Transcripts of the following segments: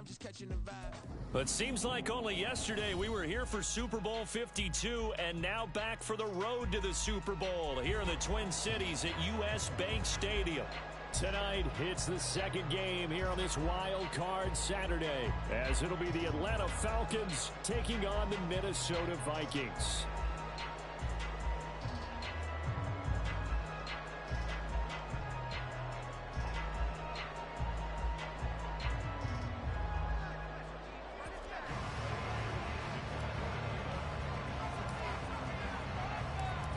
I'm just catching the vibe. But it seems like only yesterday we were here for Super Bowl 52 and now back for the road to the Super Bowl here in the Twin Cities at U.S. Bank Stadium. Tonight, it's the second game here on this Wild Card Saturday, as it'll be the Atlanta Falcons taking on the Minnesota Vikings.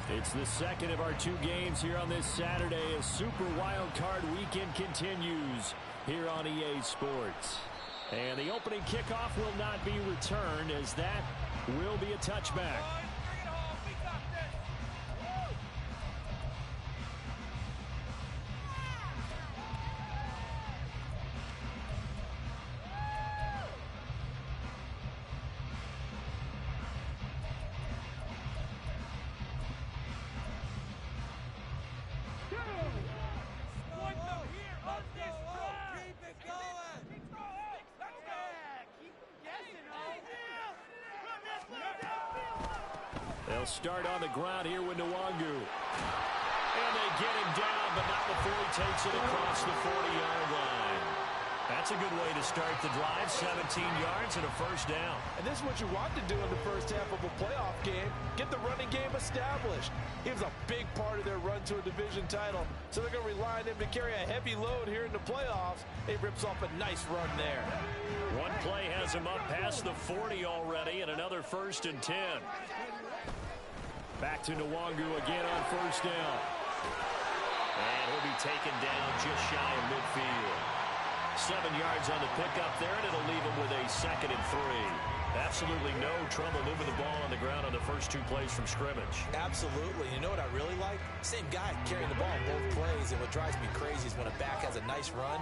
It's the second of our two games here on this Saturday as Super Wild Card Weekend continues here on EA Sports. And the opening kickoff will not be returned as that will be a touchback. They'll start on the ground here with Nwangu. And they get him down, but not before he takes it across the 40-yard line. That's a good way to start the drive, 17 yards and a first down. And this is what you want to do in the first half of a playoff game. Get the running game established. He was a big part of their run to a division title, so they're going to rely on him to carry a heavy load here in the playoffs. He rips off a nice run there. One play has him up past the 40 already, and another 1st and 10. Back to Nwangu again on first down. And he'll be taken down just shy of midfield. 7 yards on the pickup there, and it'll leave him with a 2nd and 3. Absolutely no trouble moving the ball on the ground on the first 2 plays from scrimmage. Absolutely. You know what I really like? Same guy carrying the ball in both plays, and what drives me crazy is when a back has a nice run,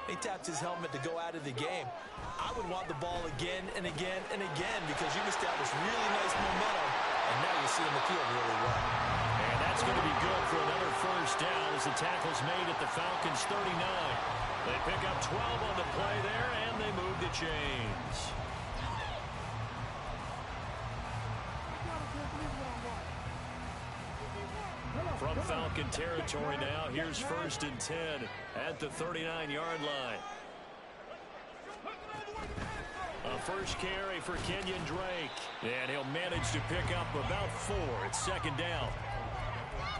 he taps his helmet to go out of the game. I would want the ball again and again and again because you've established really nice momentum, and now you're seeing the field really well. And that's going to be good for another first down as the tackle's made at the Falcons' 39. They pick up 12 on the play there, and they move the chains. From Falcon territory now, here's 1st and 10 at the 39-yard line. A first carry for Kenyon Drake, and he'll manage to pick up about 4. It's 2nd down.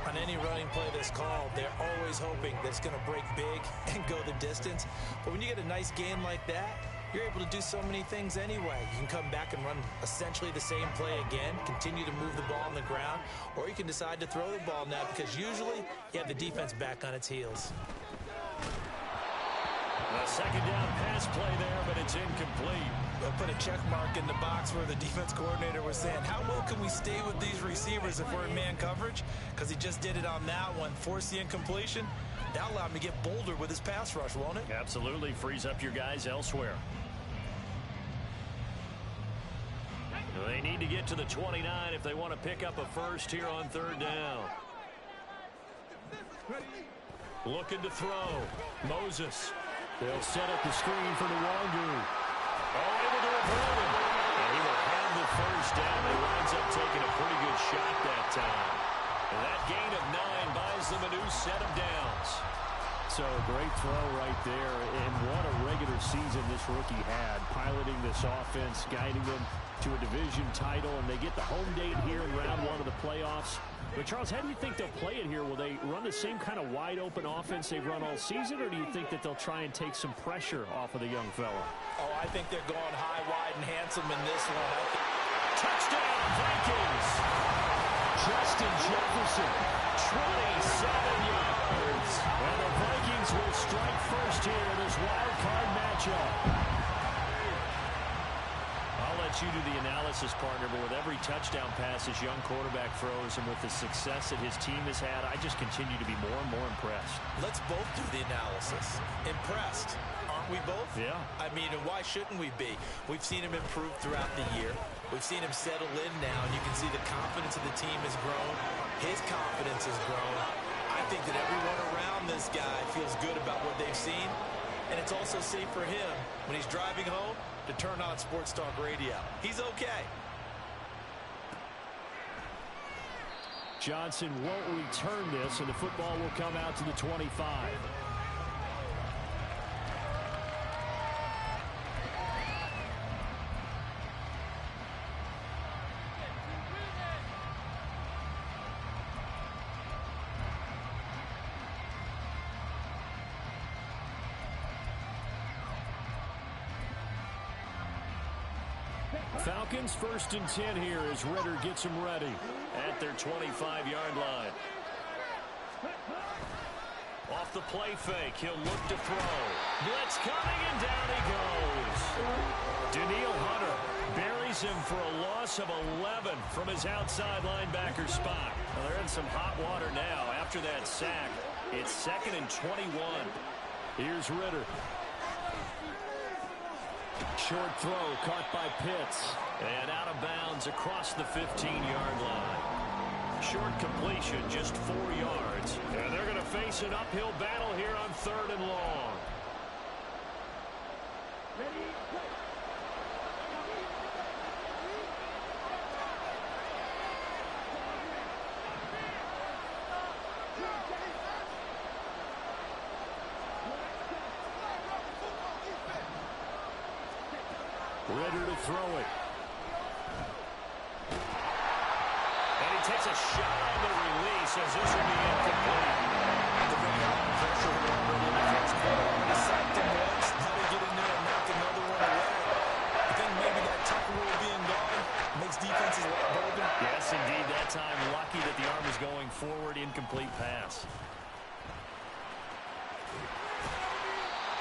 On any running play that's called, they're always hoping that it's going to break big and go the distance. But when you get a nice gain like that, you're able to do so many things anyway. You can come back and run essentially the same play again, continue to move the ball on the ground, or you can decide to throw the ball now because usually you have the defense back on its heels. A 2nd down pass play there, but it's incomplete. They'll put a check mark in the box where the defense coordinator was saying, how well can we stay with these receivers if we're in man coverage? Because he just did it on that one, forced the incompletion. That'll allow him to get bolder with his pass rush, won't it? Absolutely. Frees up your guys elsewhere. They need to get to the 29 if they want to pick up a first here on 3rd down. Looking to throw. Moses. They'll set up the screen for Nwangu. Oh, able to avoid him. And he will have the first down. He winds up taking a pretty good shot that time. And that gain of 9 buys them a new set of downs. So great throw right there. And what a regular season this rookie had. Piloting this offense, guiding them to a division title. And they get the home date here in round 1 of the playoffs. But, Charles, how do you think they'll play it here? Will they run the same kind of wide-open offense they've run all season, or do you think that they'll try and take some pressure off of the young fella? Oh, I think they're going high, wide, and handsome in this one. Touchdown, Vikings! Justin Jefferson, 27 yards. And the Vikings will strike first here in this wild card matchup. I'll let you do the analysis, partner, but with every touchdown pass this young quarterback throws and with the success that his team has had, I just continue to be more and more impressed. Let's both do the analysis. Impressed, aren't we both? Yeah. I mean, and why shouldn't we be? We've seen him improve throughout the year. We've seen him settle in now, and you can see the confidence of the team has grown. His confidence has grown. I think that everyone around this guy feels good about what they've seen. And it's also safe for him when he's driving home to turn on Sports Talk Radio. He's okay. Johnson won't return this, and the football will come out to the 25. Falcons 1st and 10 here as Ritter gets them ready at their 25-yard line. Off the play fake, he'll look to throw. Blitz coming, and down he goes. Daniil Hunter buries him for a loss of 11 from his outside linebacker spot. Well, they're in some hot water now after that sack. It's 2nd and 21. Here's Ritter. Short throw caught by Pitts. And out of bounds across the 15-yard line. Short completion, just 4 yards. And they're going to face an uphill battle here on 3rd and long. Ritter to throw it. And he takes a shot on the release as this will be incomplete. The very high pressure already in the first quarter. He sacked him once. How to get in there and knock another one away. I think maybe that tackle rule being gone makes defenses a lot bolder. Yes, indeed. That time, lucky that the arm was going forward. Incomplete pass.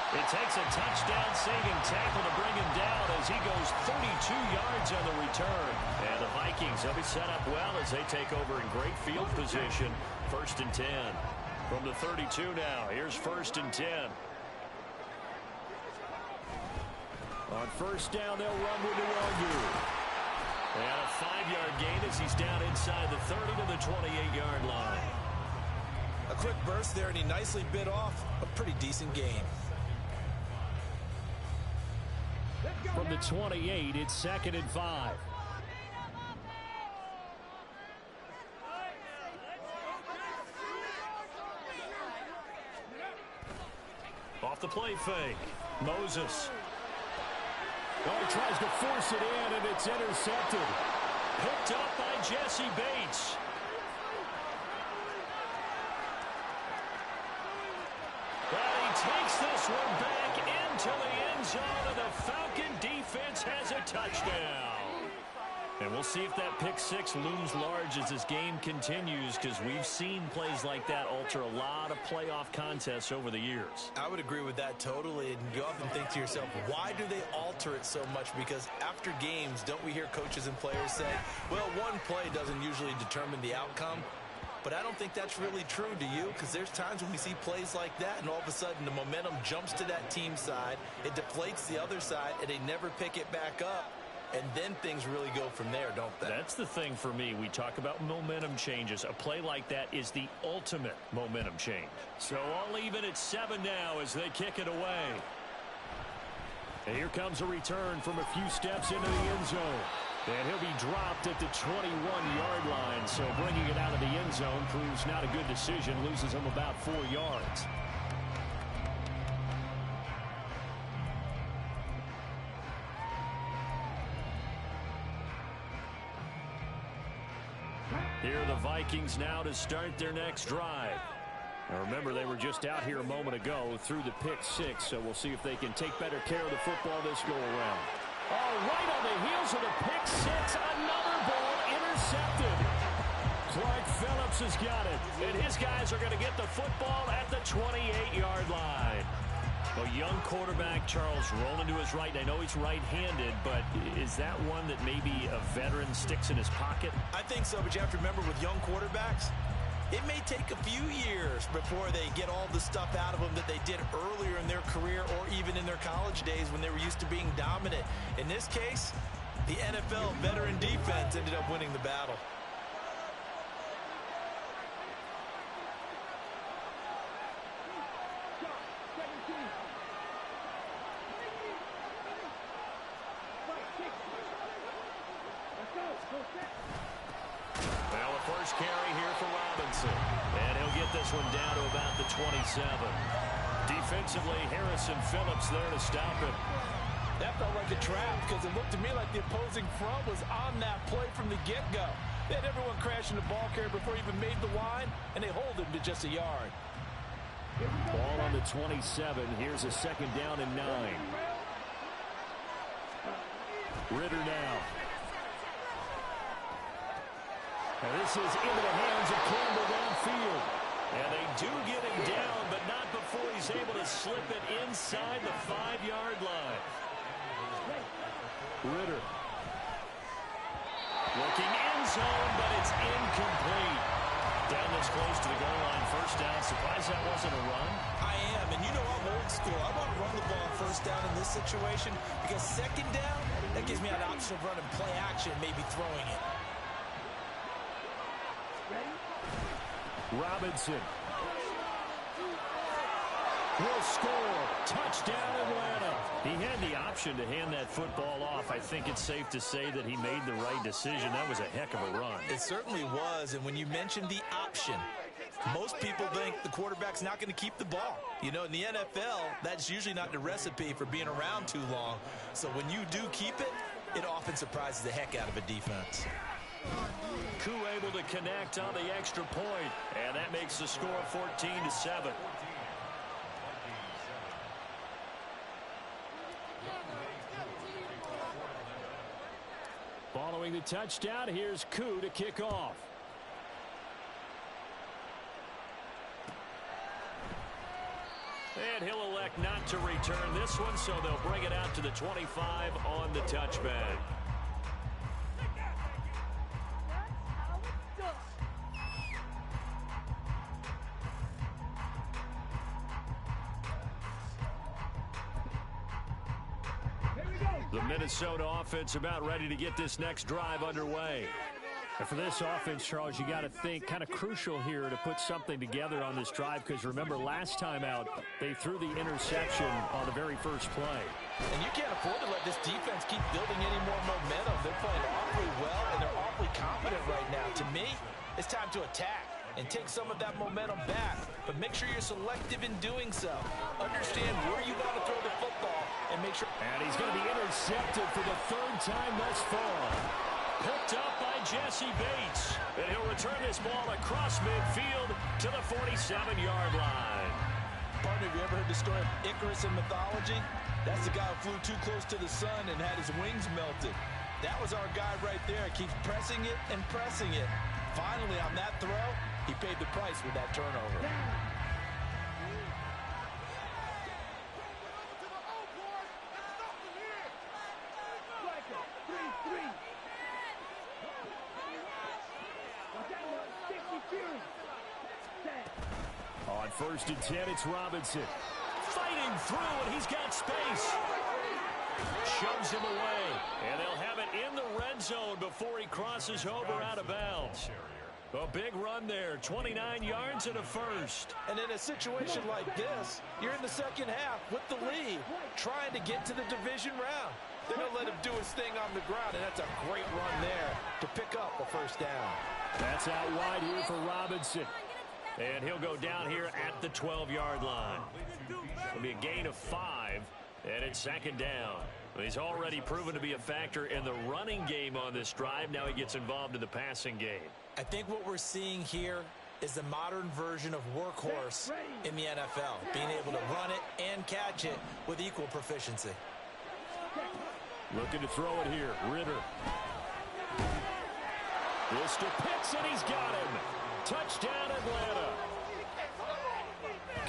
It takes a touchdown-saving tackle to bring him down as he goes 32 yards on the return. And the Vikings will be set up well as they take over in great field position. 1st and 10. From the 32 now, here's 1st and 10. On 1st down, they'll run with Nwangwu. And a 5-yard gain as he's down inside the 30 to the 28-yard line. A quick burst there, and he nicely bit off a pretty decent gain. From the 28, it's 2nd and 5. Off the play fake. Moses. Oh, he tries to force it in, and it's intercepted. Picked up by Jesse Bates. Well, he takes this one back into the end zone, and the Falcon defense has a touchdown. And we'll see if that pick six looms large as this game continues, because we've seen plays like that alter a lot of playoff contests over the years. I would agree with that totally, and you often think to yourself, why do they alter it so much? Because after games, don't we hear coaches and players say, well, one play doesn't usually determine the outcome? But I don't think that's really true, do you? Because there's times when we see plays like that, and all of a sudden the momentum jumps to that team side, it deflates the other side, and they never pick it back up. And then things really go from there, don't they? That's the thing for me. We talk about momentum changes. A play like that is the ultimate momentum change. So all even at 7 now as they kick it away. And here comes a return from a few steps into the end zone. And he'll be dropped at the 21-yard line. So bringing it out of the end zone proves not a good decision. Loses him about 4 yards. Here are the Vikings now to start their next drive. Now remember, they were just out here a moment ago through the pick six, so we'll see if they can take better care of the football this go-around. Oh, right on the heels of the pick six, another ball intercepted. Clark Phillips has got it, and his guys are going to get the football at the 28-yard line. A young quarterback, Charles, rolling to his right. I know he's right-handed, but is that one that maybe a veteran sticks in his pocket? I think so, but you have to remember with young quarterbacks, it may take a few years before they get all the stuff out of them that they did earlier in their career or even in their college days when they were used to being dominant. In this case, the NFL veteran defense ended up winning the battle. first carry here for Robinson. And he'll get this one down to about the 27. Defensively, Harrison Phillips there to stop it. That felt like a trap because it looked to me like the opposing front was on that play from the get-go. They had everyone crashing the ball carrier before he even made the line, and they hold him to just a yard. Ball on the 27. Here's a second down and 9. Ritter now. And this is into the hands of Campbell downfield. And they do get him down, but not before he's able to slip it inside the 5-yard line. Ritter. Looking end zone, but it's incomplete. Down this close to the goal line, first down. Surprised that wasn't a run? I am, and you know I'm old school. I want to run the ball on first down in this situation because second down, that gives me an option of running play action, maybe throwing it. Robinson will score. Touchdown, Atlanta. He had the option to hand that football off. I think it's safe to say that he made the right decision. That was a heck of a run. It certainly was, and when you mentioned the option, most people think the quarterback's not going to keep the ball. You know, in the NFL, that's usually not the recipe for being around too long. So when you do keep it, it often surprises the heck out of a defense. Koo able to connect on the extra point, and that makes the score 14-7. Following the touchdown, here's Koo to kick off. And he'll elect not to return this one, so they'll bring it out to the 25 on the touchback. The Minnesota offense about ready to get this next drive underway. And for this offense, Charles, you got to think kind of crucial here to put something together on this drive because remember last time out they threw the interception on the very first play. And you can't afford to let this defense keep building any more momentum. They're playing awfully well and they're awfully confident right now. To me, it's time to attack and take some of that momentum back. But make sure you're selective in doing so. Understand where you want to throw the football and make sure. And he's going to be intercepted for the third time thus far. Picked up by Jesse Bates. And he'll return this ball across midfield to the 47-yard line. Partner, have you ever heard the story of Icarus in mythology? That's the guy who flew too close to the sun and had his wings melted. That was our guy right there. Keeps pressing it and pressing it. Finally, on that throw, he paid the price with that turnover. On 1st and 10, it's Robinson. Fighting through, and he's got space. Shoves him away, and they'll have it in the red zone before he crosses over out of bounds. A big run there, 29 yards and a first. And in a situation like this, you're in the second half with the lead, trying to get to the division round. They're going to let him do his thing on the ground, and that's a great run there to pick up a first down. That's out wide here for Robinson. And he'll go down here at the 12-yard line. It'll be a gain of 5, and it's second down. He's already proven to be a factor in the running game on this drive. Now he gets involved in the passing game. I think what we're seeing here is the modern version of workhorse in the NFL, being able to run it and catch it with equal proficiency. Looking to throw it here, Ritter. This to Pitts, and he's got him. Touchdown, Atlanta.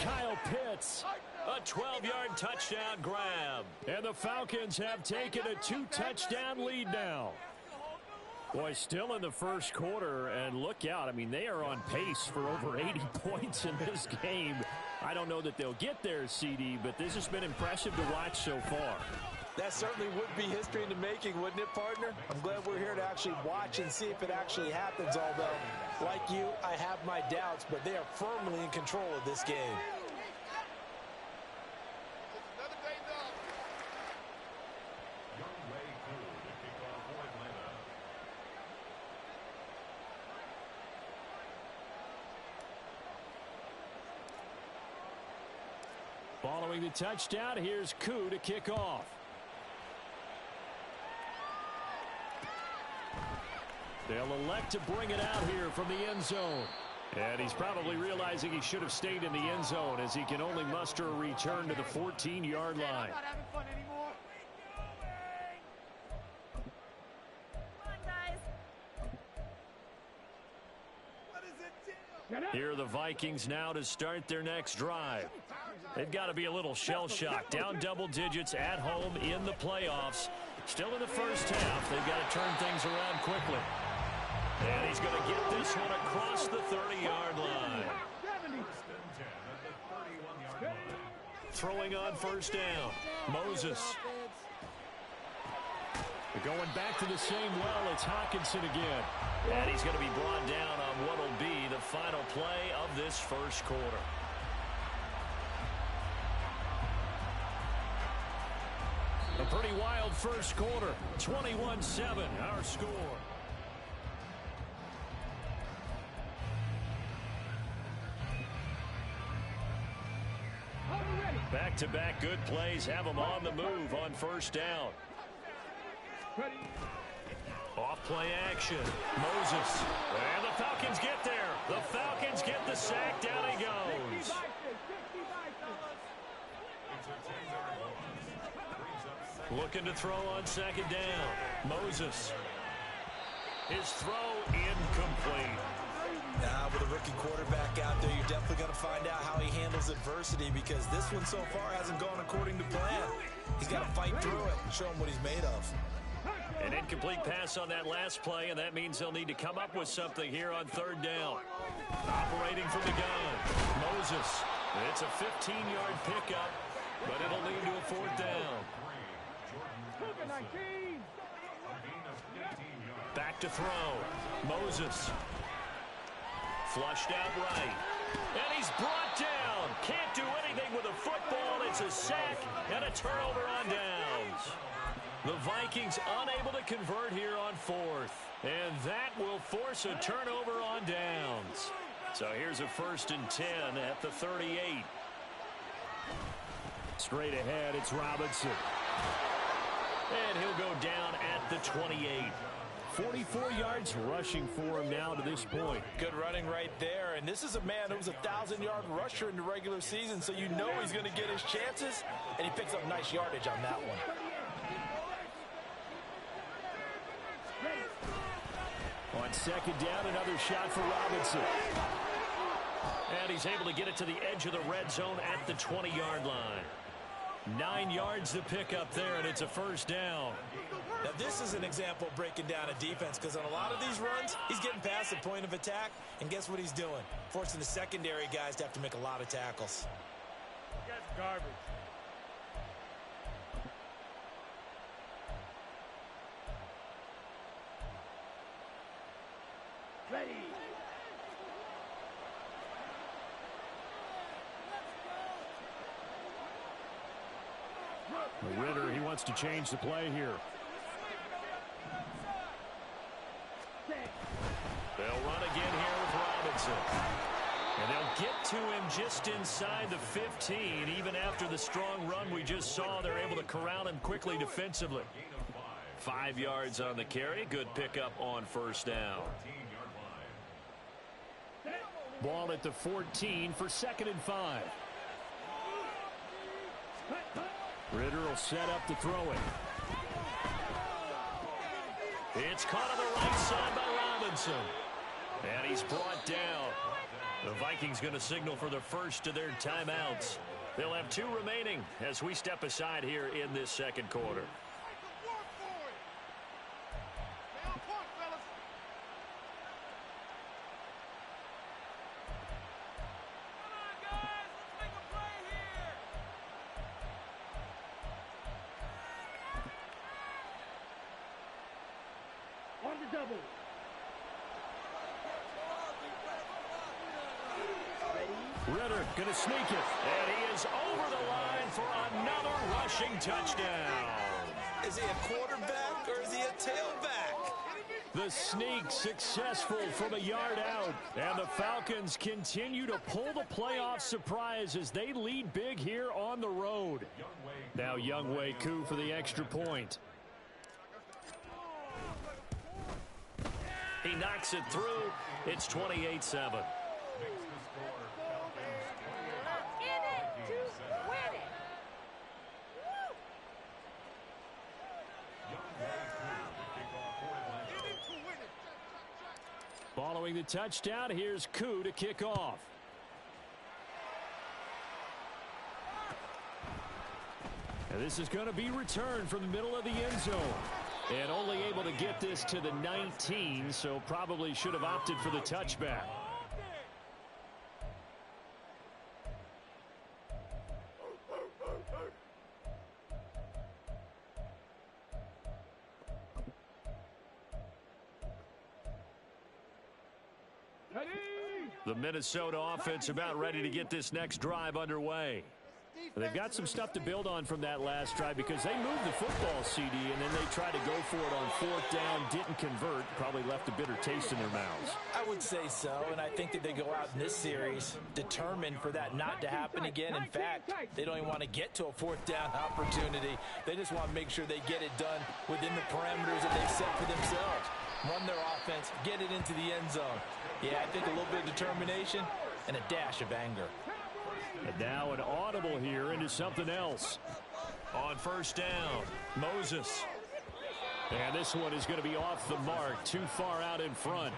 Kyle Pitts, a 12-yard touchdown grab. And the Falcons have taken a 2-touchdown lead now. Boy, still in the first quarter, and look out. I mean, they are on pace for over 80 points in this game. I don't know that they'll get there, CD, but this has been impressive to watch so far. That certainly would be history in the making, wouldn't it, partner? I'm glad we're here to actually watch and see if it actually happens, although, like you, I have my doubts, but they are firmly in control of this game. Throwing the touchdown, here's Koo to kick off. They'll elect to bring it out here from the end zone. And he's probably realizing he should have stayed in the end zone as he can only muster a return to the 14-yard line. I'm not having fun anymore. Come on, guys. Here are the Vikings now to start their next drive. They've got to be a little shell-shocked. Down double digits at home in the playoffs. Still in the first half. They've got to turn things around quickly. And he's going to get this one across the 30-yard line. Throwing on first down. Moses. Going back to the same well, it's Hawkinson again. And he's going to be brought down on what will be the final play of this first quarter. A pretty wild first quarter. 21-7, our score. Back-to-back good plays have them on the move on first down. Off play action. Moses. And the Falcons get there. The Falcons get the sack. Down he goes. Looking to throw on second down. Moses. His throw incomplete. Now, with a rookie quarterback out there, you're definitely going to find out how he handles adversity because this one so far hasn't gone according to plan. He's got to fight through it and show him what he's made of. An incomplete pass on that last play, and that means they'll need to come up with something here on third down. Operating from the gun, Moses. It's a 15-yard pickup, but it'll lead to a fourth down. Back to throw. Moses. Flushed out right. And he's brought down. Can't do anything with a football. It's a sack and a turnover on downs. The Vikings unable to convert here on fourth. And that will force a turnover on downs. So here's a 1st and 10 at the 38. Straight ahead, it's Robinson. And he'll go down at the 28. 44 yards rushing for him now to this point. Good running right there. And this is a man who was a 1,000-yard rusher in the regular season, so you know he's going to get his chances, and he picks up nice yardage on that one. On second down, another shot for Robinson. And he's able to get it to the edge of the red zone at the 20-yard line. 9 yards to pick up there, and it's a first down. Now, this is an example of breaking down a defense because on a lot of these runs, he's getting past the point of attack, and guess what he's doing? Forcing the secondary guys to have to make a lot of tackles. That's garbage. Ready. Ritter, he wants to change the play here. They'll run again here with Robinson. And they'll get to him just inside the 15. Even after the strong run we just saw, they're able to corral him quickly defensively. 5 yards on the carry. Good pickup on first down. Ball at the 14 for 2nd and 5. Ritter will set up to throw it. It's caught on the right side by Robinson. And he's brought down. The Vikings going to signal for the first of their timeouts. They'll have 2 remaining as we step aside here in this second quarter. Ritter going to sneak it. And he is over the line for another rushing touchdown. Is he a quarterback or is he a tailback? The sneak successful from a yard out. And the Falcons continue to pull the playoff surprise as they lead big here on the road. Now Younghoe Koo for the extra point. He knocks it through. It's 28-7. Following the touchdown, here's Koo to kick off. And this is going to be returned from the middle of the end zone. And only able to get this to the 19, so probably should have opted for the touchback. The Minnesota offense about ready to get this next drive underway. They've got some stuff to build on from that last drive because they moved the football, CD, and then they tried to go for it on fourth down, didn't convert, probably left a bitter taste in their mouths. I would say so, and I think that they go out in this series determined for that not to happen again. In fact, they don't even want to get to a fourth down opportunity. They just want to make sure they get it done within the parameters that they've set for themselves. Run their offense, get it into the end zone. Yeah, I think a little bit of determination and a dash of anger. And now an audible here into something else. On first down, Moses. And this one is going to be off the mark, too far out in front.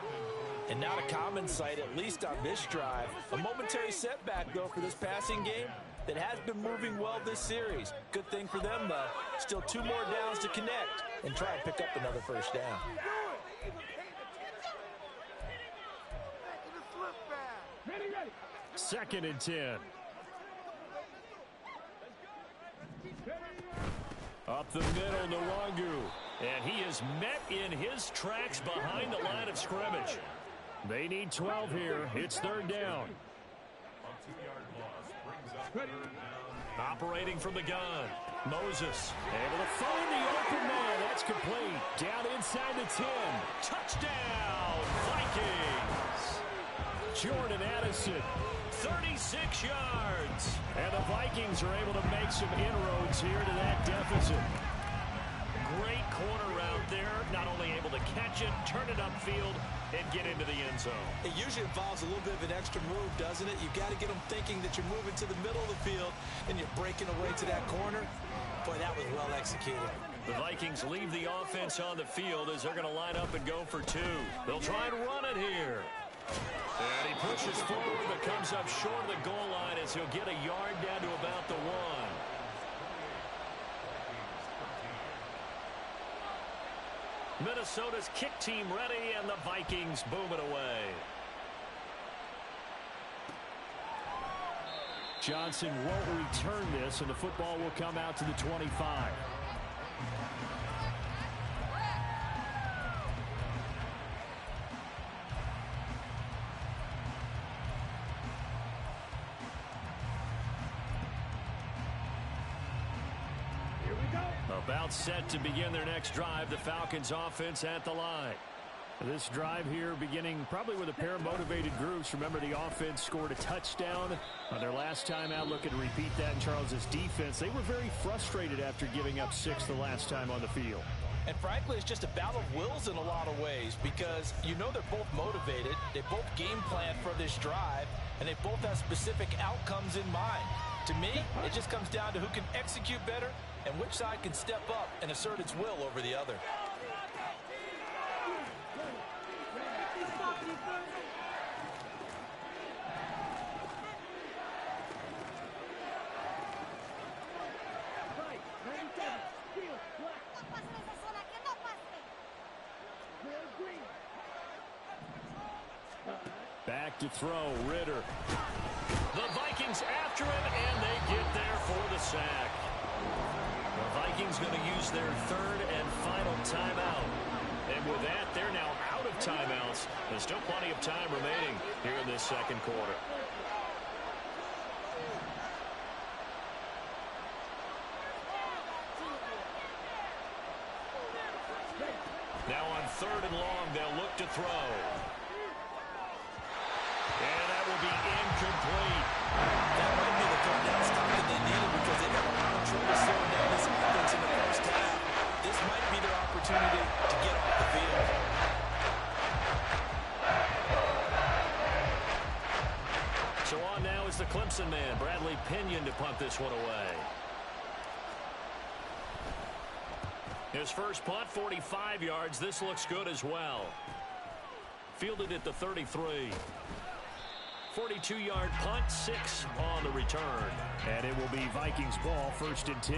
And not a common sight, at least on this drive. A momentary setback, though, for this passing game that has been moving well this series. Good thing for them, though. Still 2 more downs to connect and try and pick up another first down. Second and 10. Up the middle, Nwangu. And he is met in his tracks behind the line of scrimmage. They need 12 here. It's third down. Operating from the gun. Moses able to find the open man. That's complete. Down inside the 10. Touchdown, Vikings. Jordan Addison, 36 yards. And the Vikings are able to make some inroads here to that deficit. Great corner route there. Not only able to catch it, turn it upfield, and get into the end zone. It usually involves a little bit of an extra move, doesn't it? You've got to get them thinking that you're moving to the middle of the field and you're breaking away to that corner. Boy, that was well executed. The Vikings leave the offense on the field as they're going to line up and go for 2. They'll try and run it here. And he pushes forward but comes up short of the goal line as he'll get a yard down to about the 1. Minnesota's kick team ready, and the Vikings boom it away. Johnson won't return this, and the football will come out to the 25. About set to begin their next drive, the Falcons offense at the line. This drive here beginning probably with a pair of motivated groups. Remember, the offense scored a touchdown on their last time out. Looking to repeat that in Charles's defense. They were very frustrated after giving up 6 the last time on the field. And frankly, it's just a battle of wills in a lot of ways because you know they're both motivated. They both game plan for this drive, and they both have specific outcomes in mind. To me, it just comes down to who can execute better and which side can step up and assert its will over the other. Back to throw, Ritter. The Vikings after him, and they get there for the sack. The Vikings going to use their third and final timeout. And with that, they're now out of timeouts. There's still plenty of time remaining here in this second quarter. Now on third and long, they look to throw. And that will be incomplete. That might be the third down stop that they needed because they had a lot of trouble slowing down this offense in the first half. This might be their opportunity to get off the field. So on now is the Clemson man, Bradley Pinion, to punt this one away. His first punt, 45 yards. This looks good as well. Fielded at the 33. 42-yard punt, 6 on the return. And it will be Vikings ball, 1st and 10.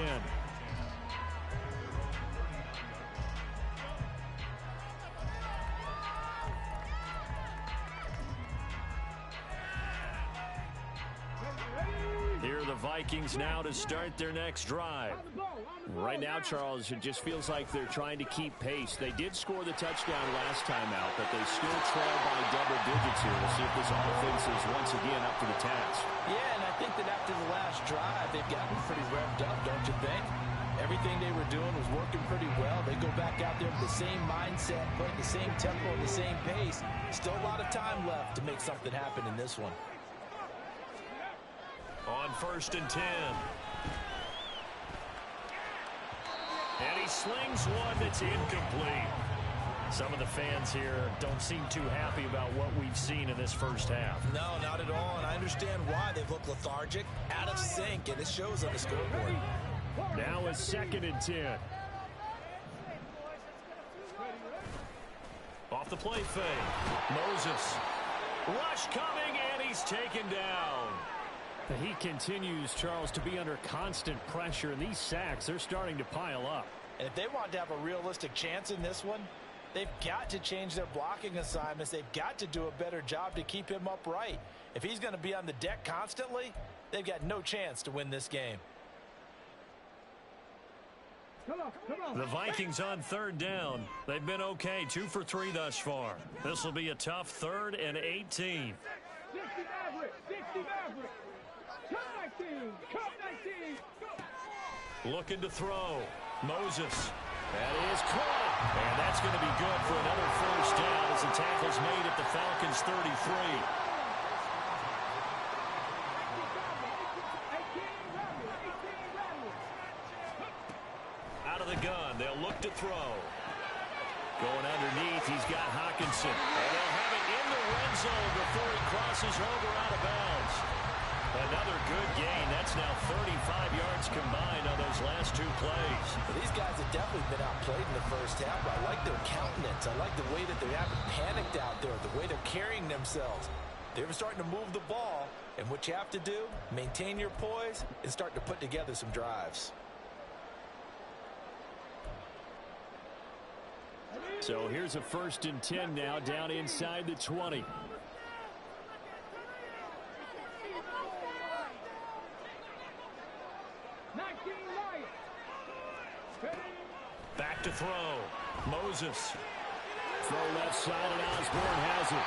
Here are the Vikings now to start their next drive. Right now, Charles, it just feels like they're trying to keep pace. They did score the touchdown last time out, but they still trail by double digits here. We'll see if this offense is once again up to the task. Yeah, and I think that after the last drive, they've gotten pretty revved up, don't you think? Everything they were doing was working pretty well. They go back out there with the same mindset, putting the same tempo and the same pace. Still a lot of time left to make something happen in this one. On 1st and 10. And he slings one that's incomplete. Some of the fans here don't seem too happy about what we've seen in this first half. No, not at all, and I understand why. They've looked lethargic, out of sync, and it shows on the scoreboard. Now is 2nd and 10. Off the play fake. Moses. Rush coming, and he's taken down. He continues, Charles, to be under constant pressure, and these sacks, they're starting to pile up. And if they want to have a realistic chance in this one, they've got to change their blocking assignments. They've got to do a better job to keep him upright. If he's going to be on the deck constantly, they've got no chance to win this game. The Vikings on 3rd down. They've been okay, 2 for 3 thus far. This will be a tough 3rd and 18. Looking to throw. Moses. That is caught. And that's going to be good for another 1st down as the tackle's made at the Falcons' 33. Out of the gun. They'll look to throw. Going underneath, he's got Hawkinson. And they'll have it in the red zone before he crosses over out of bounds. Another good gain. That's now 35 yards combined on those last 2 plays. Well, these guys have definitely been outplayed in the first half, but I like their countenance. I like the way that they haven't panicked out there, the way they're carrying themselves. They were starting to move the ball, and what you have to do, maintain your poise and start to put together some drives. So here's a 1st and 10 now, down inside the 20. Back to throw. Moses. Throw left side, and Osborne has it.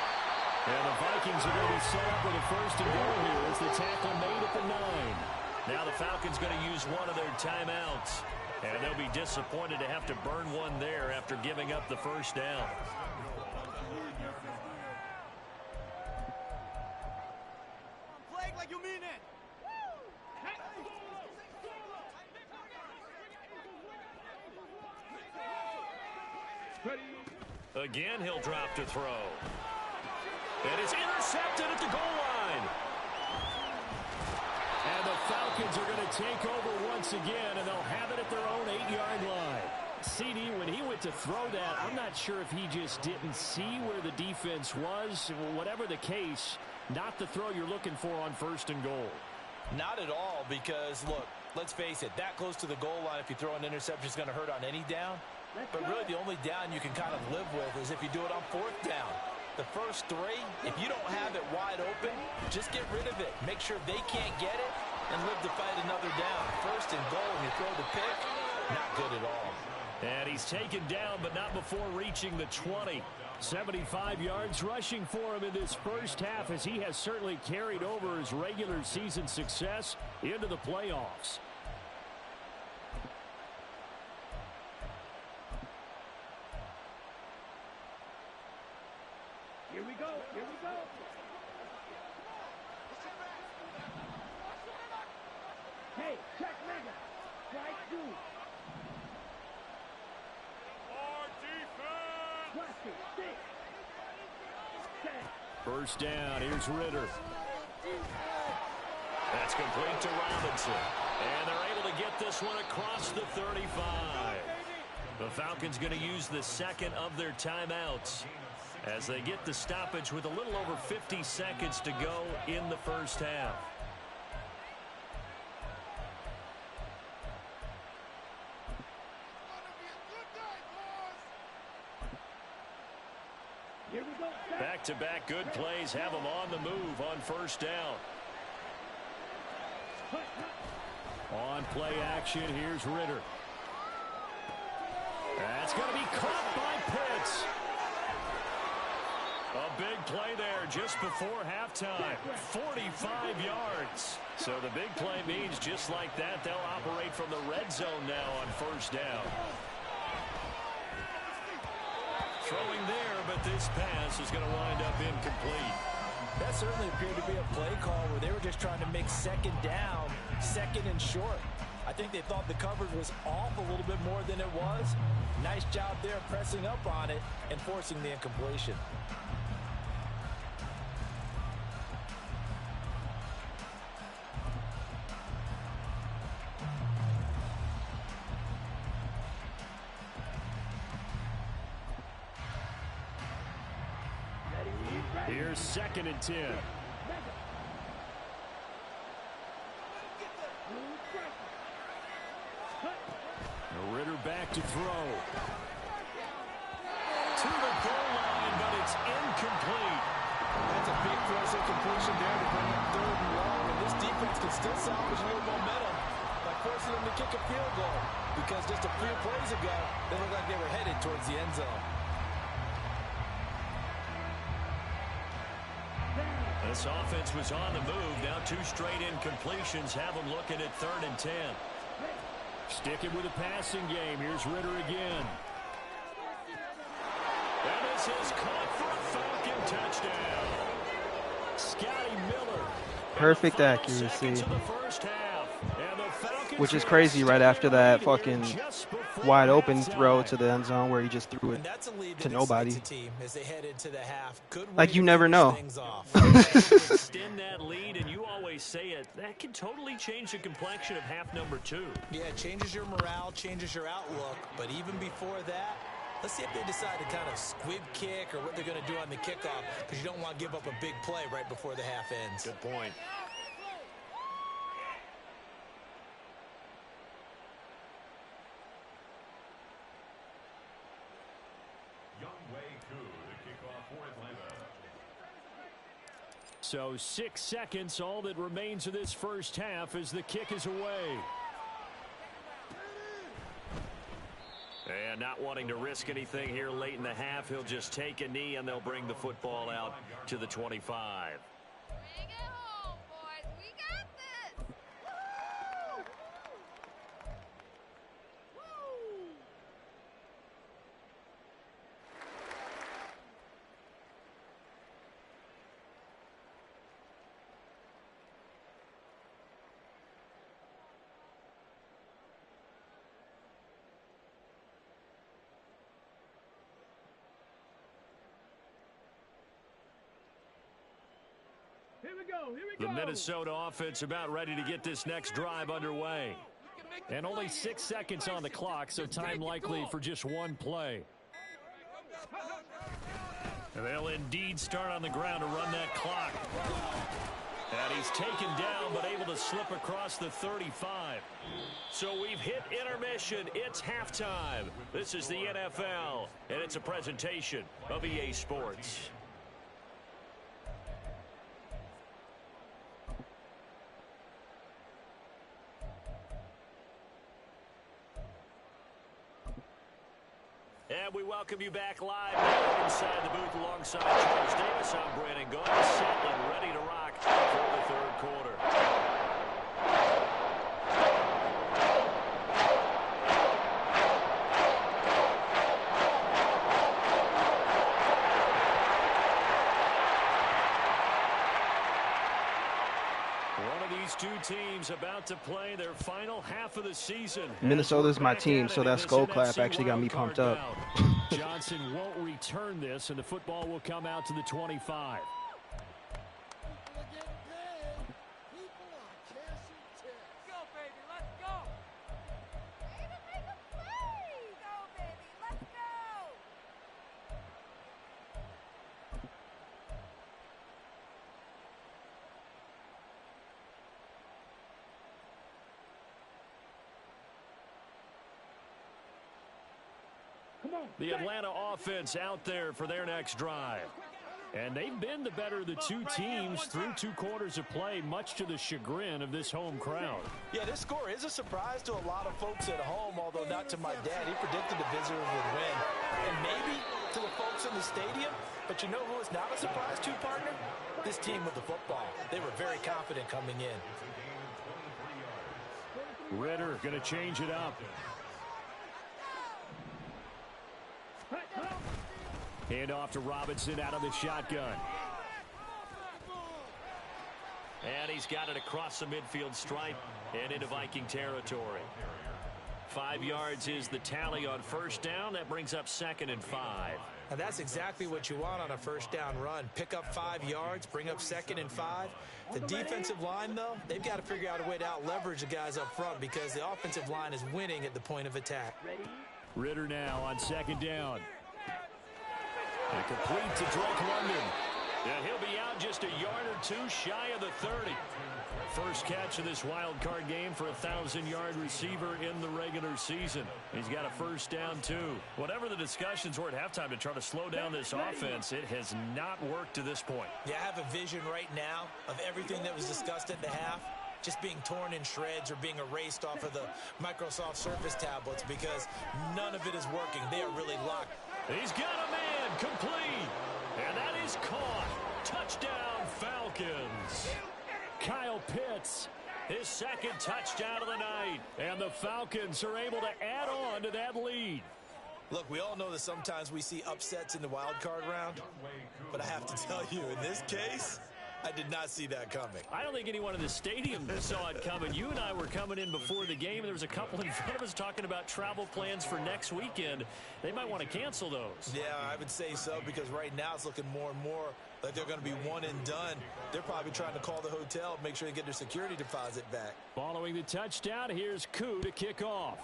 And the Vikings are going to be set up with a 1st and goal here as the tackle made at the 9. Now the Falcons going to use one of their timeouts. And they'll be disappointed to have to burn one there after giving up the 1st down. Play like you mean it. Again, he'll drop to throw. And it's intercepted at the goal line. And the Falcons are going to take over once again, and they'll have it at their own 8-yard line. CD, when he went to throw that, I'm not sure if he just didn't see where the defense was. Whatever the case, not the throw you're looking for on 1st and goal. Not at all, because, look, let's face it, that close to the goal line, if you throw an interception, is going to hurt on any down. But really, the only down you can kind of live with is if you do it on 4th down. The first 3, if you don't have it wide open, just get rid of it. Make sure they can't get it and live to fight another down. 1st and goal, and you throw the pick, not good at all. And he's taken down, but not before reaching the 20. 75 yards rushing for him in this first half, as he has certainly carried over his regular season success into the playoffs. First down. Here's Ritter. That's complete to Robinson. And they're able to get this one across the 35. The Falcons going to use the second of their timeouts as they get the stoppage with a little over 50 seconds to go in the first half. Back-to-back good plays have them on the move on first down. On play action, here's Ritter. That's going to be caught by Pitts. A big play there just before halftime. 45 yards. So the big play means just like that, they'll operate from the red zone now on first down. Throwing there, but this pass is going to wind up incomplete. That certainly appeared to be a play call where they were just trying to make second down, second and short. I think they thought the coverage was off a little bit more than it was. Nice job there pressing up on it and forcing the incompletion. Here's 2nd and 10. Ritter back to throw. To the goal line, but it's incomplete. That's a big force incompletion there to bring up 3rd and long. And this defense can still salvage a little momentum by forcing them to kick a field goal. Because just a few plays ago, they looked like they were headed towards the end zone. This offense was on the move. Now 2 straight incompletions have them looking at 3rd and 10. Sticking with a passing game. Here's Ritter again. And this is caught for a Falcon touchdown. Scotty Miller. Perfect accuracy. Which is crazy right after that fucking wide open throw to the end zone where he just threw it to nobody. Like you never know. Extend that lead, and you always say it. That can totally change the complexion of half number 2. Yeah, it changes your morale, changes your outlook. But even before that, let's see if they decide to kind of squib kick or what they're going to do on the kickoff, because you don't want to give up a big play right before the half ends. Good point. So 6 seconds, all that remains of this first half as the kick is away. And not wanting to risk anything here late in the half, he'll just take a knee and they'll bring the football out to the 25. Bring it home, boys. We got this. Woo! Woo! The Minnesota offense about ready to get this next drive underway. And only 6 seconds on the clock, so time likely for just one play. And they'll indeed start on the ground to run that clock. And he's taken down, but able to slip across the 35. So we've hit intermission. It's halftime. This is the NFL, and it's a presentation of EA Sports. And we welcome you back live now inside the booth alongside Charles Davis. I'm Brandon Goins, set and ready to rock for the 3rd quarter. One of these 2 teams about to play their final half of the season. Minnesota's my team, so that skull clap actually got me pumped up. Johnson won't return this, and the football will come out to the 25. The Atlanta offense out there for their next drive. And they've been the better of the two teams through 2 quarters of play, much to the chagrin of this home crowd. Yeah, this score is a surprise to a lot of folks at home, although not to my dad. He predicted the visitors would win. And maybe to the folks in the stadium, but you know who is not a surprise to, partner? This team with the football. They were very confident coming in. Ritter going to change it up. Hand off to Robinson out of the shotgun. And he's got it across the midfield stripe and into Viking territory. 5 yards is the tally on first down. That brings up 2nd and 5. Now that's exactly what you want on a first down run. Pick up 5 yards, bring up 2nd and 5. The defensive line, though, they've got to figure out a way to out-leverage the guys up front because the offensive line is winning at the point of attack. Ritter now on 2nd down. And complete to Drake London. And he'll be out just a yard or 2 shy of the 30. First catch of this wild card game for a 1,000-yard receiver in the regular season. He's got a first down, too. Whatever the discussions were at halftime to try to slow down this offense, it has not worked to this point. Yeah, I have a vision right now of everything that was discussed at the half just being torn in shreds or being erased off of the Microsoft Surface tablets because none of it is working. They are really locked. He's got a man complete. And that is caught. Touchdown, Falcons. Kyle Pitts, his 2nd touchdown of the night. And the Falcons are able to add on to that lead. Look, we all know that sometimes we see upsets in the wild card round. But I have to tell you, in this case, I did not see that coming. I don't think anyone in the stadium saw it coming. You and I were coming in before the game, and there was a couple in front of us talking about travel plans for next weekend. They might want to cancel those. Yeah, I would say so, because right now it's looking more and more like they're going to be one and done. They're probably trying to call the hotel and make sure they get their security deposit back. Following the touchdown, here's Koo to kick off.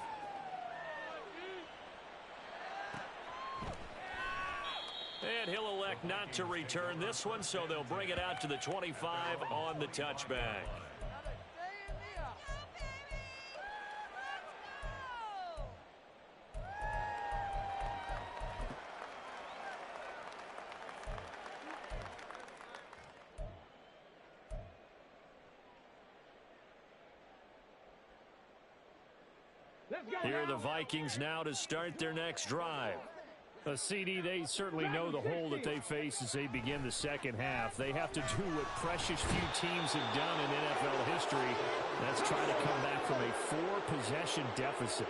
And he'll elect not to return this one, so they'll bring it out to the 25 on the touchback. Here are the Vikings now to start their next drive. A CD, they certainly know the hole that they face as they begin the second half. They have to do what precious few teams have done in NFL history. That's try to come back from a 4-possession deficit.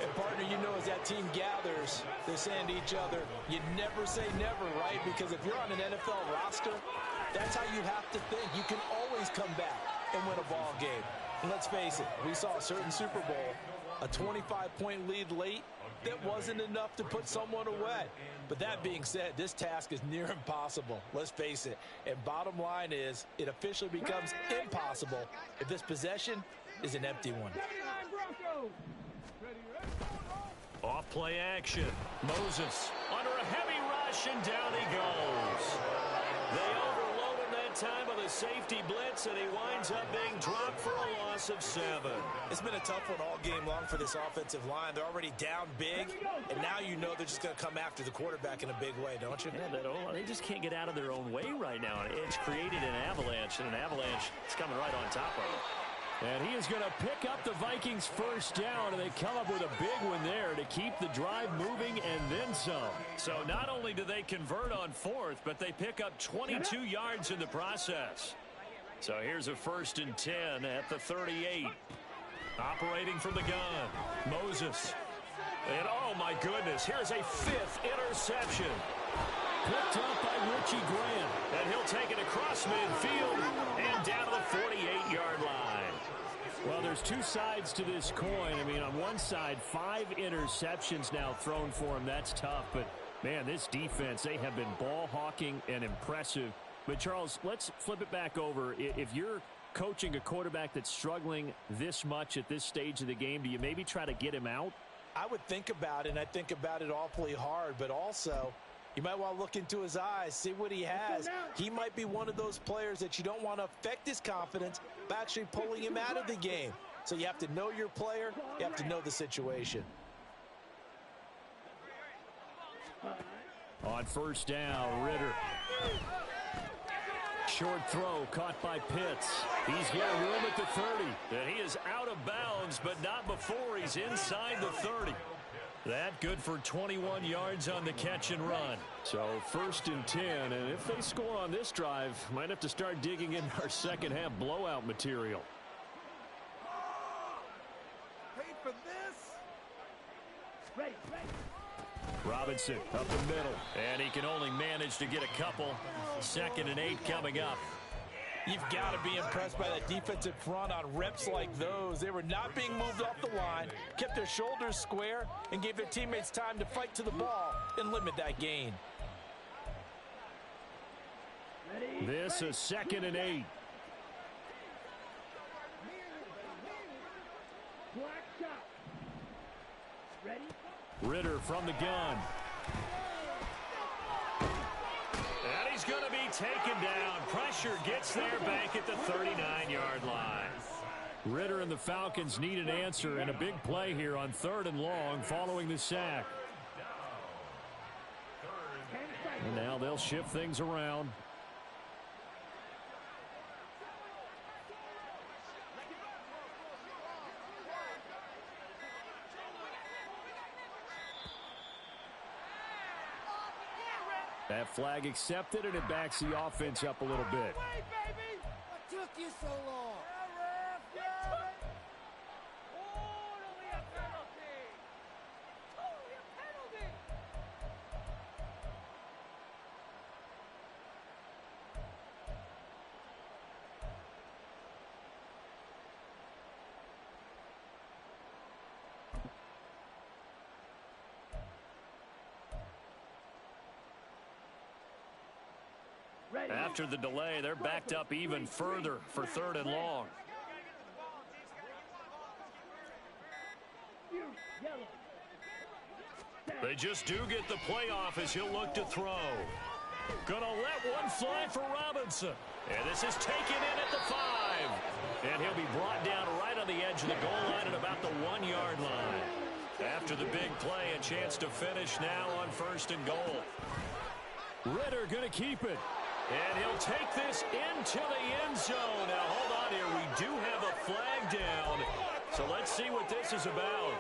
And, partner, you know as that team gathers, they're saying to each other, you never say never, right? Because if you're on an NFL roster, that's how you have to think. You can always come back and win a ball game. And let's face it, we saw a certain Super Bowl, a 25-point lead late. That wasn't enough to put someone away. But that being said, this task is near impossible. Let's face it. And bottom line is, it officially becomes impossible if this possession is an empty one. Off play action. Moses under a heavy rush, and down he goes. They overload him that time with a safety blitz, and he winds up being dropped for a loss of 7. It's been a tough one all game long for this offensive line. They're already down big, and now you know they're just going to come after the quarterback in a big way, don't you? Yeah, they just can't get out of their own way right now. It's created an avalanche, and an avalanche is coming right on top of it. And he is going to pick up the Vikings' first down, and they come up with a big one there to keep the drive moving and then some. So not only do they convert on 4th, but they pick up 22 yards in the process. So here's a 1st and 10 at the 38. Operating from the gun, Moses. And oh my goodness, here's a 5th interception. Picked up by Richie Grant. And he'll take it across midfield and down to the 48-yard line. Well, there's 2 sides to this coin. I mean, on one side, 5 interceptions now thrown for him. That's tough. But, man, this defense, they have been ball hawking and impressive. But, Charles, let's flip it back over. If you're coaching a quarterback that's struggling this much at this stage of the game, do you maybe try to get him out? I would think about it, and I think about it awfully hard. But also, you might want to look into his eyes, see what he has. He might be one of those players that you don't want to affect his confidence by actually pulling him out of the game. So you have to know your player. You have to know the situation. On first down, Ritter. Short throw caught by Pitts. He's got room at the 30. And he is out of bounds, but not before he's inside the 30. That good for 21 yards on the catch and run. So 1st and 10, and if they score on this drive, might have to start digging in our second half blowout material. Paid for this. Robinson up the middle, and he can only manage to get a couple. 2nd and 8 coming up. You've got to be impressed by that defensive front on reps like those. They were not being moved off the line, kept their shoulders square, and gave their teammates time to fight to the ball and limit that gain. This is 2nd and 8. Ritter from the gun. And he's going to be taken down. Pressure gets there back at the 39-yard line. Ritter and the Falcons need an answer and a big play here on 3rd and long following the sack. And now they'll shift things around. That flag accepted, and it backs the offense up a little bit. Hey, baby! What took you so long? Totally a penalty! Totally a penalty! After the delay, they're backed up even further for 3rd and long. They just do get the playoff as he'll look to throw. Gonna let one fly for Robinson. And this is taken in at the 5. And he'll be brought down right on the edge of the goal line at about the 1-yard line. After the big play, a chance to finish now on 1st and goal. Ritter gonna keep it. And he'll take this into the end zone. Now, hold on here. We do have a flag down. So let's see what this is about.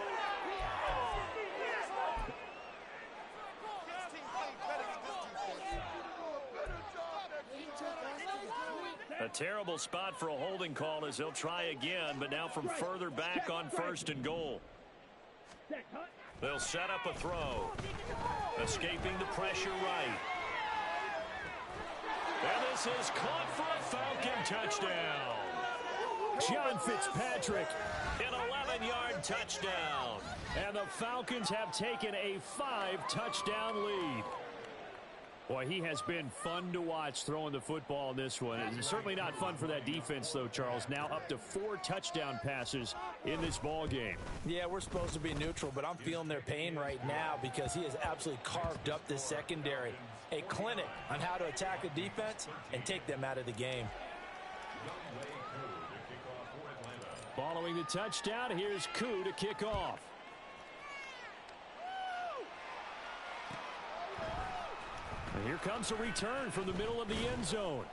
A terrible spot for a holding call as they'll try again, but now from further back on 1st and goal. They'll set up a throw. Escaping the pressure right. And this is caught for a Falcon touchdown. John Fitzpatrick, an 11-yard touchdown. And the Falcons have taken a 5-touchdown lead. Boy, he has been fun to watch throwing the football in this one. It's certainly not fun for that defense, though, Charles. Now up to 4 touchdown passes in this ball game. Yeah, we're supposed to be neutral, but I'm feeling their pain right now because he has absolutely carved up this secondary. A clinic on how to attack a defense and take them out of the game. Following the touchdown, here's Koo to kick off. And here comes a return from the middle of the end zone.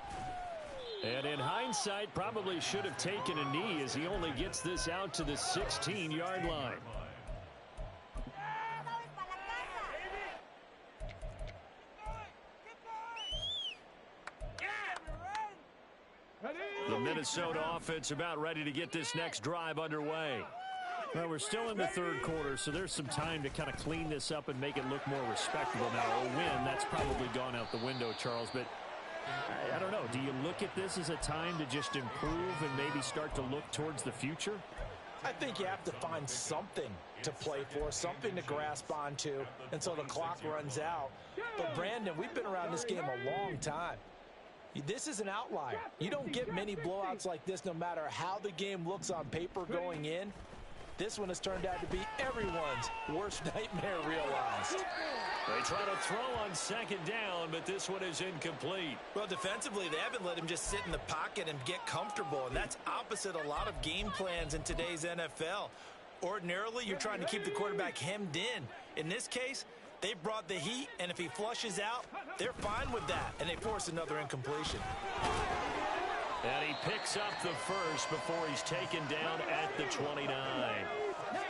And in hindsight, probably should have taken a knee as he only gets this out to the 16-yard line. The Minnesota offense about ready to get this next drive underway. Well, we're still in the 3rd quarter, so there's some time to kind of clean this up and make it look more respectable. Now, a win, that's probably gone out the window, Charles, but I don't know. Do you look at this as a time to just improve and maybe start to look towards the future? I think you have to find something to play for, something to grasp onto until the clock runs out. But, Brandon, we've been around this game a long time. This is an outlier. You don't get many blowouts like this no matter how the game looks on paper going in. This one has turned out to be everyone's worst nightmare realized. They try to throw on 2nd down, but this one is incomplete. Well, defensively, they haven't let him just sit in the pocket and get comfortable, and that's opposite a lot of game plans in today's NFL. Ordinarily, you're trying to keep the quarterback hemmed in. In this case, They brought the heat, and if he flushes out, they're fine with that, and they force another incompletion. And he picks up the first before he's taken down at the 29.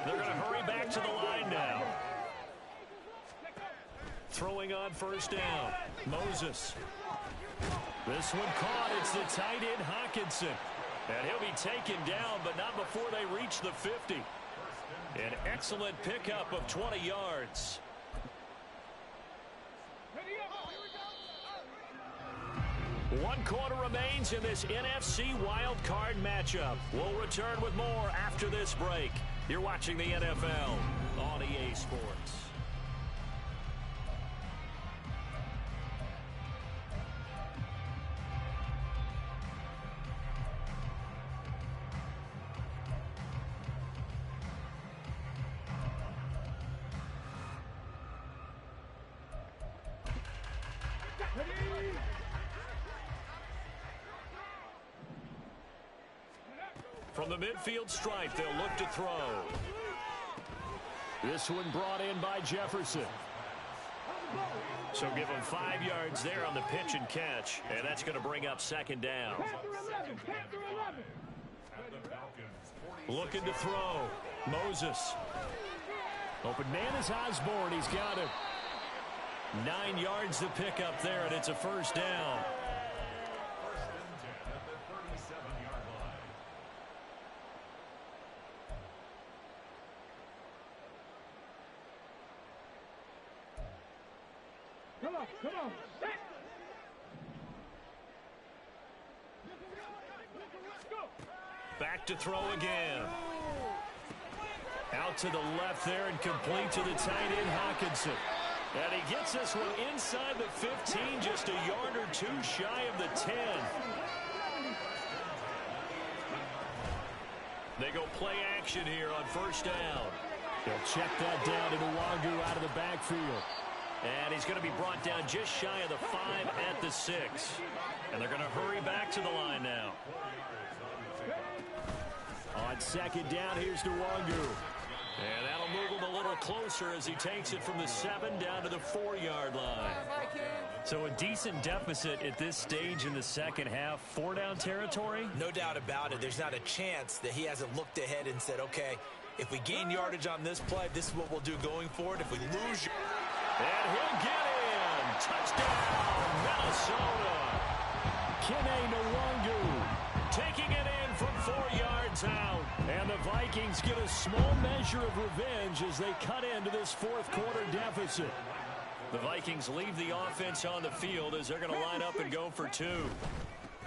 They're going to hurry back to the line now. Throwing on first down. Moses. This one caught. It's the tight end, Hawkinson. And he'll be taken down, but not before they reach the 50. An excellent pickup of 20 yards. One quarter remains in this NFC Wild Card matchup. We'll return with more after this break. You're watching the NFL on EA Sports. From the midfield stripe, they'll look to throw. This one brought in by Jefferson. So give him 5 yards there on the pitch and catch, and that's going to bring up second down. Looking to throw. Moses. Open man is Osborne. He's got him. 9 yards to pick up there, and it's a first down. Come on. Back to throw again. Out to the left there and complete to the tight end, Hawkinson. And he gets this one inside the 15, just a yard or two shy of the 10. They go play action here on first down. They'll check that down to Nwangu out of the backfield. And he's going to be brought down just shy of the 5 at the 6. And they're going to hurry back to the line now. On second down, here's Nwangu. And that'll move him a little closer as he takes it from the 7 down to the 4-yard line. So a decent deficit at this stage in the second half. 4-down territory? No doubt about it. There's not a chance that he hasn't looked ahead and said, okay, if we gain yardage on this play, this is what we'll do going forward. If we lose... And he'll get in. Touchdown, Minnesota. Kene Nwangu taking it in from 4 yards out. And the Vikings get a small measure of revenge as they cut into this fourth quarter deficit. The Vikings leave the offense on the field as they're going to line up and go for 2.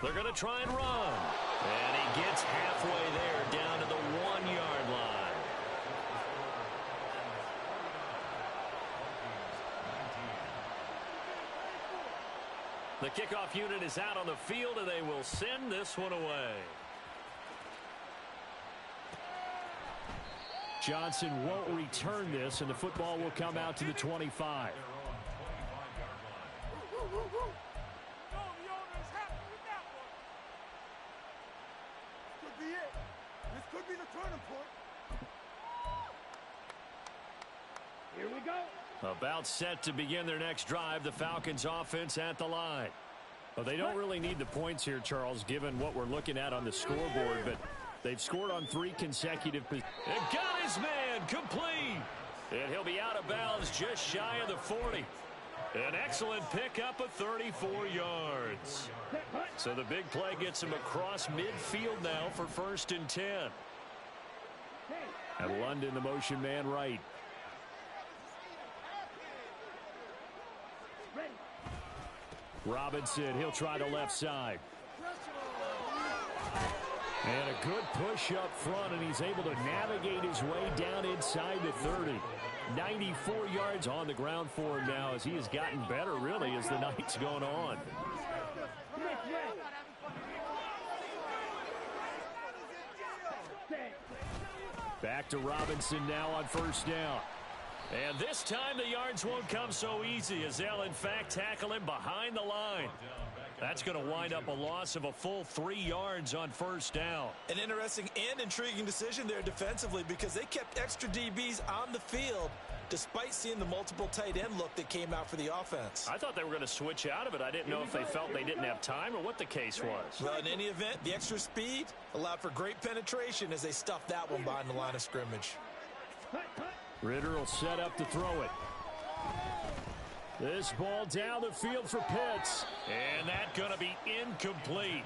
They're going to try and run. And he gets halfway there down to the 1-yard line. The kickoff unit is out on the field, and they will send this one away. Johnson won't return this, and the football will come out to the 25. This could be the turning point. Here we go. About set to begin their next drive, the Falcons offense at the line. Well, they don't really need the points here, Charles, given what we're looking at on the scoreboard, but they've scored on 3 consecutive positions. And got his man complete. And he'll be out of bounds just shy of the 40. An excellent pickup of 34 yards. So the big play gets him across midfield now for 1st and 10. And London, the motion man right. Robinson, he'll try the left side. And a good push up front, and he's able to navigate his way down inside the 30. 94 yards on the ground for him now as he has gotten better, really, as the night's gone on. Back to Robinson now on first down. And this time the yards won't come so easy as they'll, in fact, tackle him behind the line. That's going to wind up a loss of a full 3 yards on first down. An interesting and intriguing decision there defensively because they kept extra DBs on the field despite seeing the multiple tight end look that came out for the offense. I thought they were going to switch out of it. I didn't know if they felt they didn't have time or what the case was. Well, in any event, the extra speed allowed for great penetration as they stuffed that one behind the line of scrimmage. Ritter will set up to throw it. This ball down the field for Pitts. And that's going to be incomplete.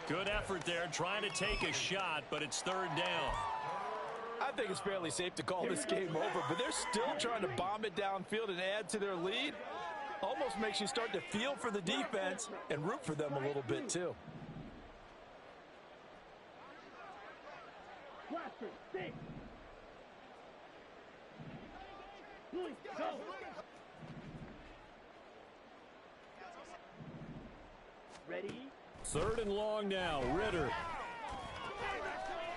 Good effort there trying to take a shot, but it's third down. I think it's fairly safe to call this game over, but they're still trying to bomb it downfield and add to their lead. Almost makes you start to feel for the defense and root for them a little bit too. Ready? Third and long now. Ritter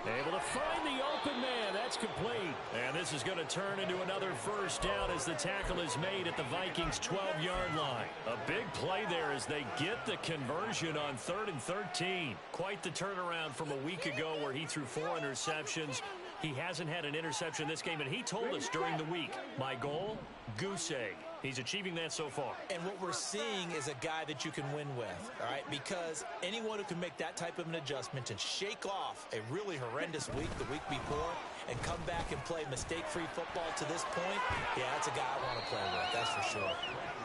able to find the open man. That's complete. And this is going to turn into another first down as the tackle is made at the Vikings' 12-yard line. A big play there as they get the conversion on 3rd and 13. Quite the turnaround from a week ago where he threw 4 interceptions. He hasn't had an interception this game, and he told us during the week, my goal, goose egg. He's achieving that so far. And what we're seeing is a guy that you can win with, all right? Because anyone who can make that type of an adjustment and shake off a really horrendous week the week before and come back and play mistake-free football to this point, yeah, that's a guy I want to play with, that's for sure.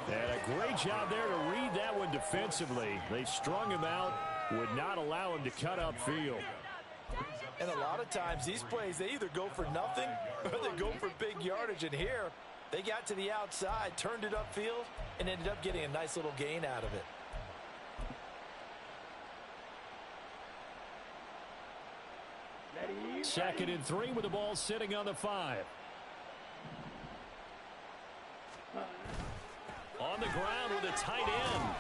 And a great job there to read that one defensively. They strung him out, would not allow him to cut upfield. And a lot of times these plays, they either go for nothing or they go for big yardage. And here, they got to the outside, turned it upfield, and ended up getting a nice little gain out of it. Ready? 2nd and 3 with the ball sitting on the 5. On the ground with a tight end.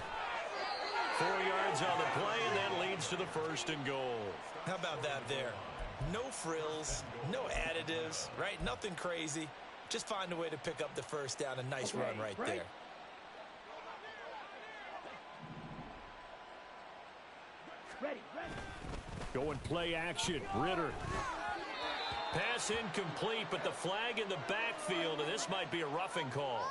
4 yards on the play, and that leads to the 1st and goal. How about that there? No frills, no additives, right? Nothing crazy. Just find a way to pick up the first down. A nice run right there. Ready. Going play action. Ritter. Pass incomplete, but the flag in the backfield, and this might be a roughing call.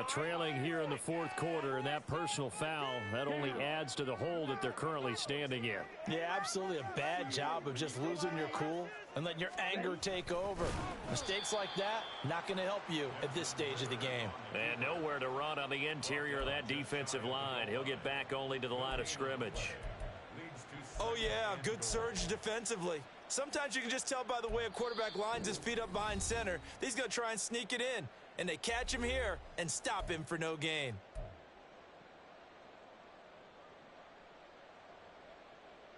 Trailing here in the 4th quarter, and that personal foul, that only adds to the hole that they're currently standing in. Yeah, absolutely a bad job of just losing your cool and letting your anger take over. Mistakes like that, not going to help you at this stage of the game. And nowhere to run on the interior of that defensive line. He'll get back only to the line of scrimmage. Oh, yeah, good surge defensively. Sometimes you can just tell by the way a quarterback lines his feet up behind center. He's going to try and sneak it in. And they catch him here and stop him for no gain.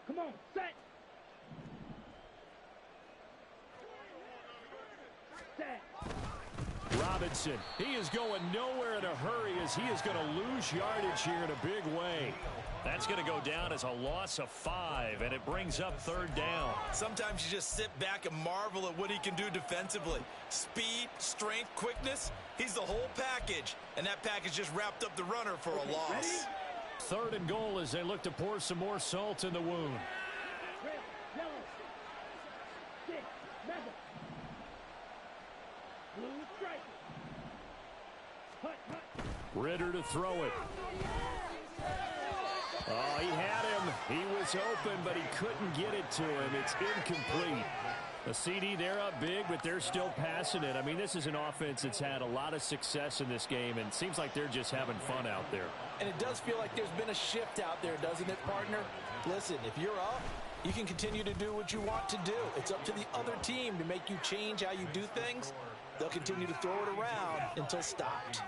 Come on, set. Set. Robinson, he is going nowhere in a hurry as he is going to lose yardage here in a big way. That's going to go down as a loss of 5, and it brings up 3rd down. Sometimes you just sit back and marvel at what he can do defensively. Speed, strength, quickness, he's the whole package. And that package just wrapped up the runner for a loss. 3rd and goal as they look to pour some more salt in the wound. Red, yellow, 6, 7. Blue stripe. Hut. Ritter to throw it. Oh, he had him. He was open, but he couldn't get it to him. It's incomplete. The CD, they're up big, but they're still passing it. I mean, this is an offense that's had a lot of success in this game, and it seems like they're just having fun out there. And it does feel like there's been a shift out there, doesn't it, partner? Listen, if you're up, you can continue to do what you want to do. It's up to the other team to make you change how you do things. They'll continue to throw it around until stopped.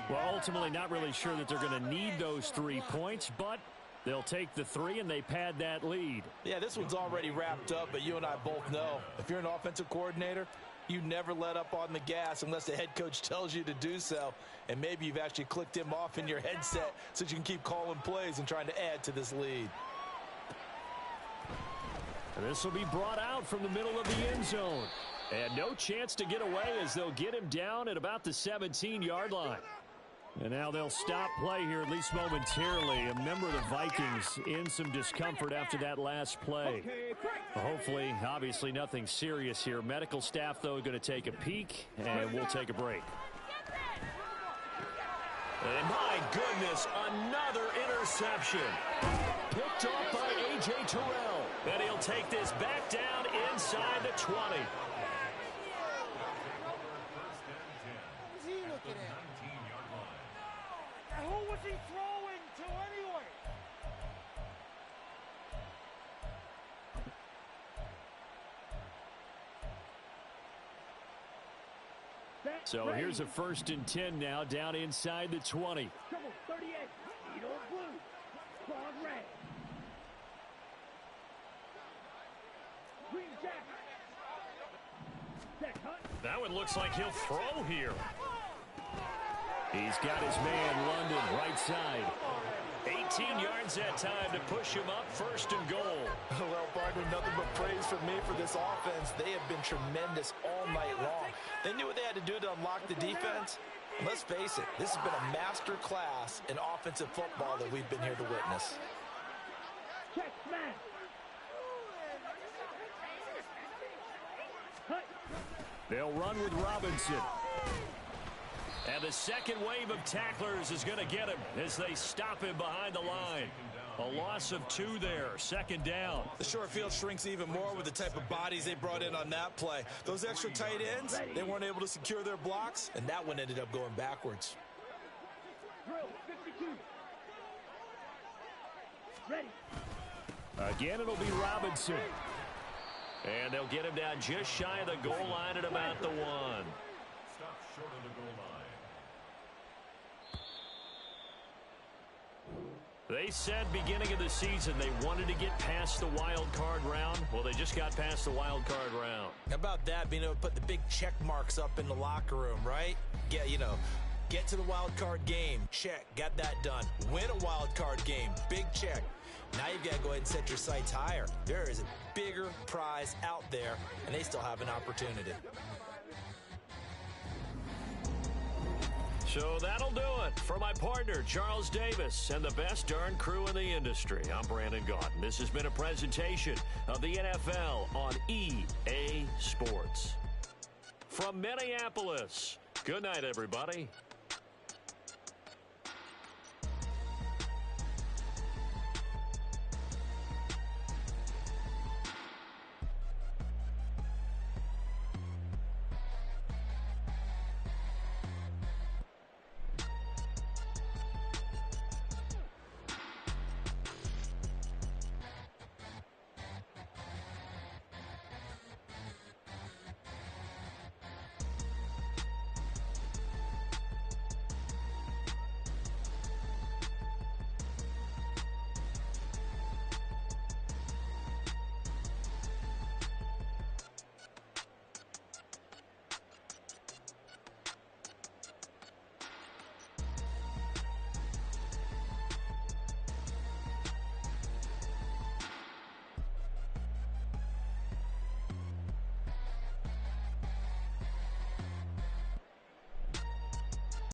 Well, ultimately, not really sure that they're going to need those 3 points, but they'll take the 3 and they pad that lead. Yeah, this one's already wrapped up, but you and I both know if you're an offensive coordinator, you never let up on the gas unless the head coach tells you to do so. And maybe you've actually clicked him off in your headset so you can keep calling plays and trying to add to this lead. And this will be brought out from the middle of the end zone. And no chance to get away as they'll get him down at about the 17-yard line. And now they'll stop play here, at least momentarily. A member of the Vikings in some discomfort after that last play. Hopefully, obviously, nothing serious here. Medical staff, though, going to take a peek, and we'll take a break. And my goodness, another interception. Picked off by A.J. Terrell. And he'll take this back down inside the 20. What was he looking at? Who was he throwing to anyway? So here's a 1st and 10 now, down inside the 20. Trouble 38. Eat old blue. Frog red. Green jack. Set cut. That one looks like he'll throw here. He's got his man, London, right side. 18 yards that time to push him up, 1st and goal. Well, partner, nothing but praise from me for this offense. They have been tremendous all night long. They knew what they had to do to unlock the defense. And let's face it, this has been a master class in offensive football that we've been here to witness. Check smash. Cut. They'll run with Robinson. And the second wave of tacklers is going to get him as they stop him behind the line. A loss of 2 there, 2nd down. The short field shrinks even more with the type of bodies they brought in on that play. Those extra tight ends, they weren't able to secure their blocks, and that one ended up going backwards. Drill 52. Ready. Again, it'll be Robinson. And they'll get him down just shy of the goal line at about the 1. Stop short of the goal line. They said beginning of the season they wanted to get past the wild card round. Well, they just got past the wild card round. How about that, being able to put the big check marks up in the locker room, right? Get to the wild card game. Check. Got that done. Win a wild card game. Big check. Now you've got to go ahead and set your sights higher. There is a bigger prize out there, and they still have an opportunity. So that'll do it for my partner, Charles Davis, and the best darn crew in the industry. I'm Brandon Gaudin. This has been a presentation of the NFL on EA Sports. From Minneapolis, good night, everybody.